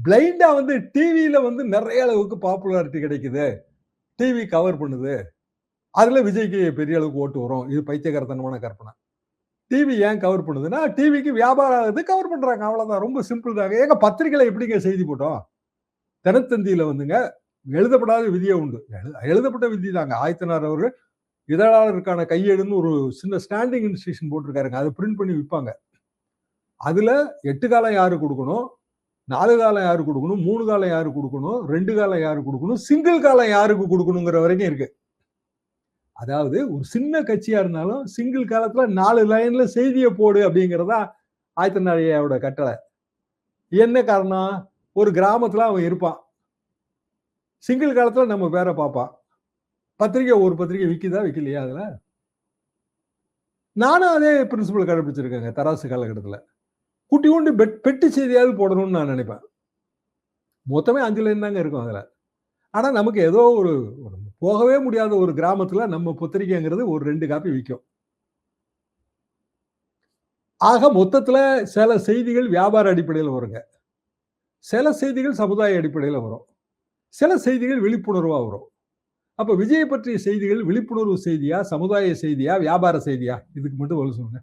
பிளைண்டா வந்து டிவியில வந்து நெறைய அளவுக்கு பாப்புலாரிட்டி கிடைக்குது. டிவி கவர் பண்ணுது. அதுல விஜய்க்கு பெரிய அளவுக்கு ஓட்டு வரும். இது பைத்தியக்காரத்தனமான கற்பனை. டிவி ஏன் கவர் பண்ணுதுன்னா, டிவிக்கு வியாபாரம் ஆகுது கவர் பண்றாங்க. அவ்வளவுதான். ரொம்ப சிம்பிள் தாங்க. ஏங்க பத்திரிக்கையில எப்படிங்க செய்தி போட்டோம்? தினத்தந்தியில வந்துங்க எழுதப்படாத விதியே உண்டு. எழுதப்பட்ட விதி தாங்க. ஆயத்தனார் அவர்கள் இதழாளருக்கான கையேடுன்னு ஒரு சின்ன ஸ்டாண்டிங் இன்ஸ்ட்ரக்ஷன் போட்டிருக்காருங்க. அத பிரிண்ட் பண்ணி விப்பாங்க. அதுல 8 காலம் யாரு குடுக்கணும்? 4 காலம் யாரு குடுக்கணும்? 3 காலம் யாரு குடுக்கணும்? 2 காலம் யாரு குடுக்கணும்? சிங்கிள் காலம் யாருக்கு குடுக்கணுங்கிற வரைக்கும் இருக்கு. அதாவது ஒரு சின்ன கட்சியா இருந்தாலும் சிங்கிள் காலத்துல 4 லைன்ல செய்திய போடு அப்படிங்கிறதா ஆயத்தனார் ஐயாவோட கட்டளை. என்ன காரணம்? ஒரு கிராமத்துல அவன் இருப்பான். சிங்கிள் காலத்துல நம்ம பேர பார்ப்பான். பத்திரிக்கை ஒரு பத்திரிக்கை விக்குதா? விக்கலையா அதுல? நானும் அதே பிரின்சிபல் கடைபிடிச்சிருக்கேங்க தராசு காலகட்டத்துல. குட்டியூண்டு பெட்டி செய்தியாவது போடணும்னு நான் நினைப்பேன். மொத்தமே 5 லைன் தாங்க இருக்கும் அதுல. ஆனா நமக்கு ஏதோ ஒரு போகவே முடியாத ஒரு கிராமத்துல நம்ம பத்திரிக்கைங்கிறது ஒரு 2 காப்பி விக்கும். ஆக மொத்தத்துல சில செய்திகள் வியாபார அடிப்படையில வருங்க. சில செய்திகள் சமுதாய அடிப்படையில வரும். சில செய்திகள் விழிப்புணர்வா வரும். அப்ப விஜயை பற்றிய செய்திகள் விழிப்புணர்வு செய்தியா? சமுதாய செய்தியா? வியாபார செய்தியா? இதுக்கு மட்டும் பதில் சொல்லுங்க.